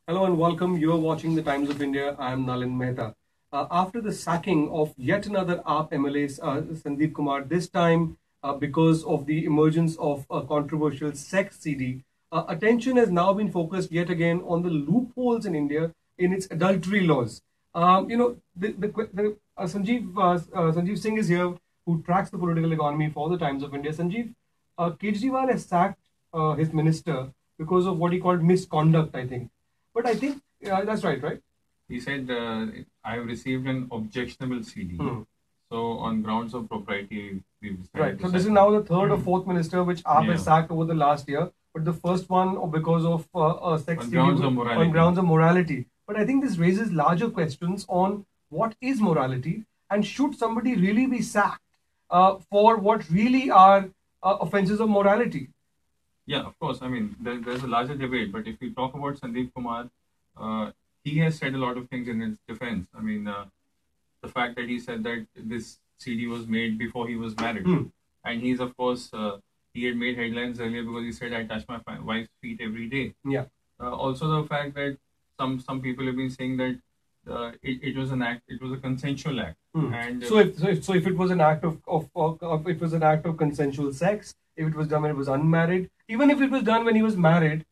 Hello and welcome. You're watching the Times of India. I'm Nalin Mehta. After the sacking of yet another AAP MLA, Sandeep Kumar, this time because of the emergence of a controversial sex CD, attention has now been focused yet again on the loopholes in India in its adultery laws. Sanjeev Singh is here, who tracks the political economy for the Times of India. Sanjeev, Kejriwal has sacked his minister because of what he called misconduct, I think. But I think that's right, right? He said, I have received an objectionable CD. So, on grounds of propriety, we've decided. Right. So, this is now the third or fourth minister which AAP has sacked over the last year. But the first one because of sex on grounds of morality. On grounds of morality. But I think this raises larger questions on what is morality and should somebody really be sacked for what really are offences of morality? Yeah, of course. I mean, there's a larger debate. But if we talk about Sandeep Kumar, he has said a lot of things in his defense. I mean, the fact that he said that this CD was made before he was married. And he's, of course, he had made headlines earlier because he said, I touch my wife's feet every day. Yeah. Also, the fact that some people have been saying that it was an act, it was a consensual act. And so if it was an act of it was an act of consensual sex, if it was done when it was unmarried, even if it was done when he was married,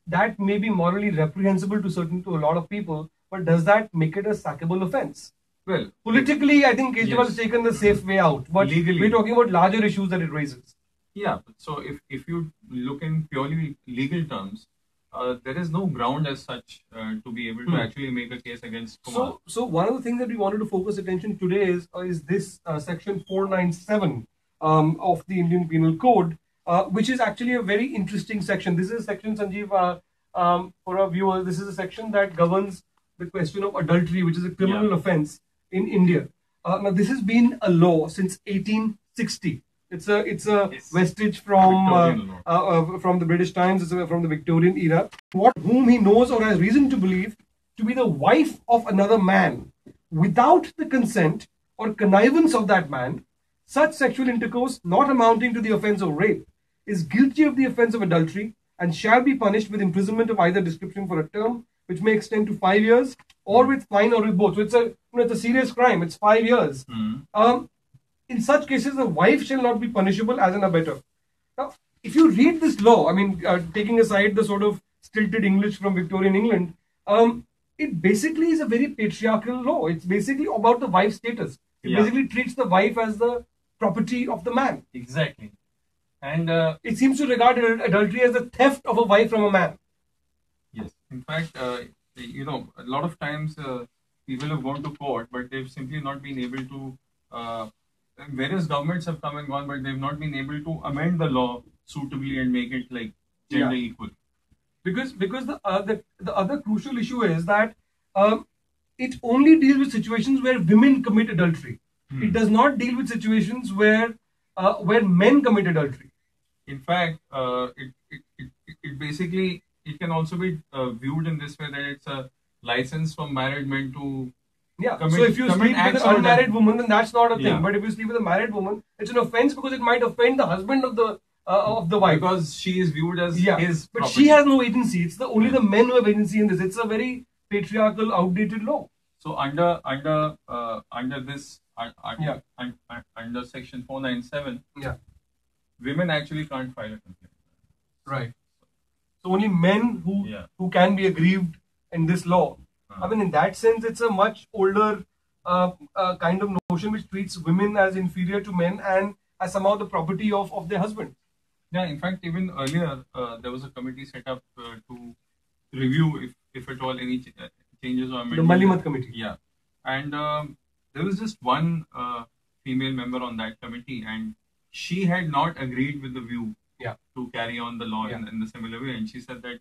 that may be morally reprehensible to a lot of people. But does that make it a sackable offence? Well, politically, I think Kejriwal has taken the safe way out. But legally, we're talking about larger issues that it raises. Yeah. So if you look in purely legal terms, there is no ground as such to be able to actually make a case against Kumar. So one of the things that we wanted to focus attention today is this section 497 of the Indian Penal Code, which is actually a very interesting section. This is a section, Sanjeev, for our viewers, this is a section that governs the question of adultery, which is a criminal offence in India. Now, this has been a law since 1860. It's a vestige from the British times. It's from the Victorian era. Whom he knows or has reason to believe to be the wife of another man without the consent or connivance of that man, such sexual intercourse not amounting to the offence of rape is guilty of the offence of adultery and shall be punished with imprisonment of either description for a term which may extend to 5 years or with fine or with both. So it's a serious crime. It's 5 years. In such cases, the wife shall not be punishable as an abettor. Now, if you read this law, I mean, taking aside the sort of stilted English from Victorian England, it basically is a very patriarchal law. It's basically about the wife's status. It basically treats the wife as the property of the man. Exactly. And it seems to regard adultery as the theft of a wife from a man. Yes. In fact, a lot of times people have gone to court, but they've simply not been able to. Various governments have come and gone, but they've not been able to amend the law suitably and make it like gender equal. Because the other crucial issue is that it only deals with situations where women commit adultery. It does not deal with situations where men commit adultery. In fact, it basically it can also be viewed in this way that it's a license for married men to. So if you sleep with an unmarried woman, then that's not a thing. But if you sleep with a married woman, it's an offence because it might offend the husband of the wife. Because she is viewed as his but property. She has no agency. It's only the men who have agency in this. It's a very patriarchal, outdated law. So under this under section 497, women actually can't file a complaint. Right. So only men who can be aggrieved in this law. I mean, in that sense, it's a much older kind of notion which treats women as inferior to men and as somehow the property of their husband. Yeah, in fact, even earlier, there was a committee set up to review if at all any changes or amendments. The Malimat committee. Yeah. And there was just one female member on that committee, and she had not agreed with the view to carry on the law in the similar way. And she said that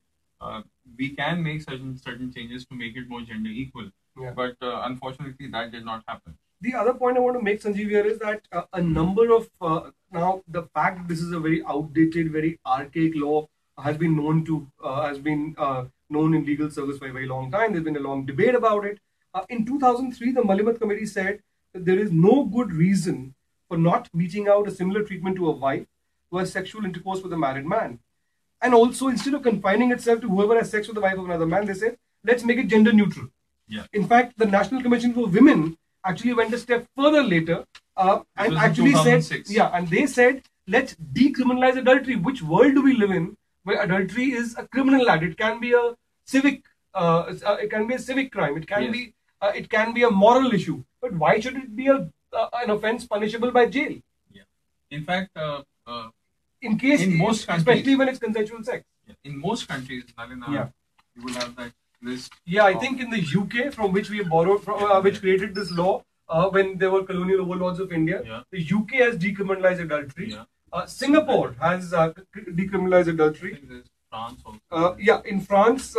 we can make certain changes to make it more gender equal. But unfortunately, that did not happen. The other point I want to make, Sanjeev, here is that a number of now the fact that this is a very outdated, very archaic law has been known in legal circles for a very long time. There's been a long debate about it. In 2003, the Malimat Committee said that there is no good reason for not meting out a similar treatment to a wife who has sexual intercourse with a married man. And also, instead of confining itself to whoever has sex with the wife of another man, they said let's make it gender neutral. Yeah. In fact, the National Commission for Women actually went a step further later and actually said, and they said, let's decriminalize adultery. Which world do we live in where adultery is a criminal act? It can be a civic, it can be a civic crime. It can be a moral issue. But why should it be an offence punishable by jail? Yeah. In fact, in most countries, especially when it's consensual sex. Yeah. In most countries, Nalina, you will have that list. Yeah, I think in the UK, from which we have borrowed, which created this law when there were colonial overlords of India, the UK has decriminalized adultery. Singapore has decriminalized adultery. France also. In France,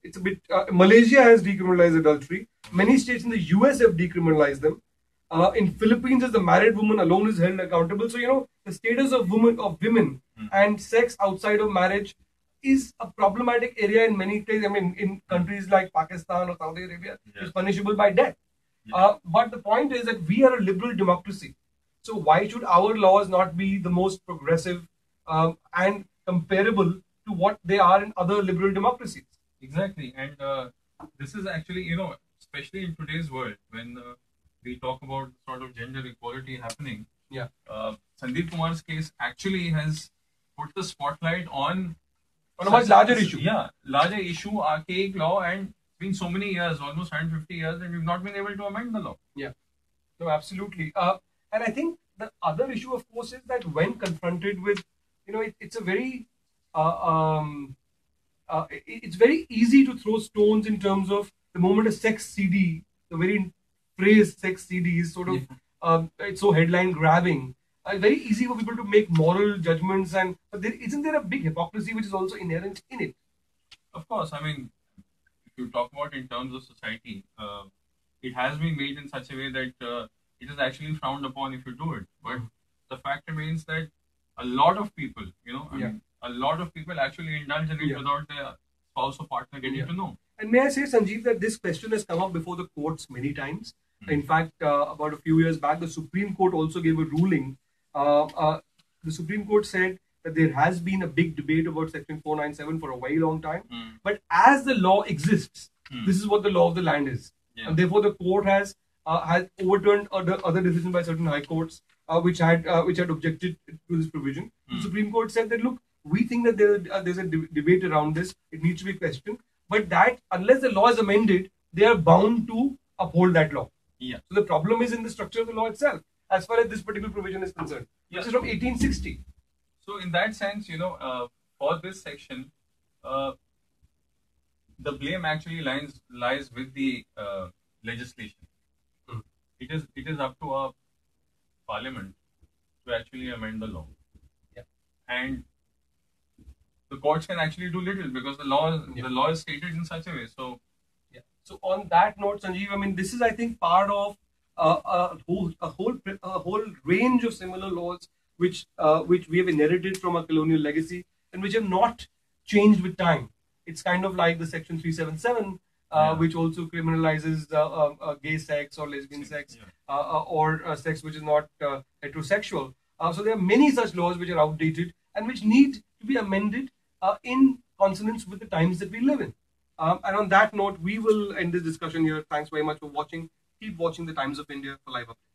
it's a bit. Malaysia has decriminalized adultery. Many states in the US have decriminalized them. In Philippines, the married woman alone is held accountable. So the status of women and sex outside of marriage is a problematic area in many places. I mean, in countries like Pakistan or Saudi Arabia, it's punishable by death. But the point is that we are a liberal democracy. So why should our laws not be the most progressive and comparable to what they are in other liberal democracies? Exactly. And this is actually, especially in today's world, when we talk about sort of gender equality happening, Sandeep Kumar's case actually has put the spotlight on a much larger issue. Yeah, larger issue, archaic law, and it's been so many years, almost 150 years, and we've not been able to amend the law. Yeah, no, absolutely. And I think the other issue, of course, is that when confronted with, it's a very, it's very easy to throw stones in terms of the moment a sex CD, the very phrase sex CD is sort of, it's so headline grabbing. Very easy for people to make moral judgments, but isn't there a big hypocrisy which is also inherent in it? Of course. I mean, if you talk about in terms of society, it has been made in such a way that it is actually frowned upon if you do it. But the fact remains that a lot of people, a lot of people actually indulge in it without their spouse or partner getting to know. And may I say, Sanjeev, that this question has come up before the courts many times. In fact, about a few years back, the Supreme Court also gave a ruling. The Supreme Court said that there has been a big debate about Section 497 for a very long time. But as the law exists, this is what the law of the land is. And therefore, the court has overturned other decisions by certain high courts which had objected to this provision. The Supreme Court said that, look, we think that there's a debate around this. It needs to be questioned. But that, unless the law is amended, they are bound to uphold that law. Yeah. So the problem is in the structure of the law itself, as far as this particular provision is concerned, which is from 1860. So in that sense, for this section, the blame actually lies with the legislation. It is up to our parliament to actually amend the law. Yeah. And the courts can actually do little because the law is stated in such a way. So So on that note, Sanjeev, I mean, this is, I think, part of a whole range of similar laws which we have inherited from a colonial legacy and which have not changed with time. It's kind of like the Section 377, which also criminalizes gay sex or lesbian sex or sex which is not heterosexual. So there are many such laws which are outdated and which need to be amended in consonance with the times that we live in. And on that note, we will end this discussion here. Thanks very much for watching. Keep watching the Times of India for live updates.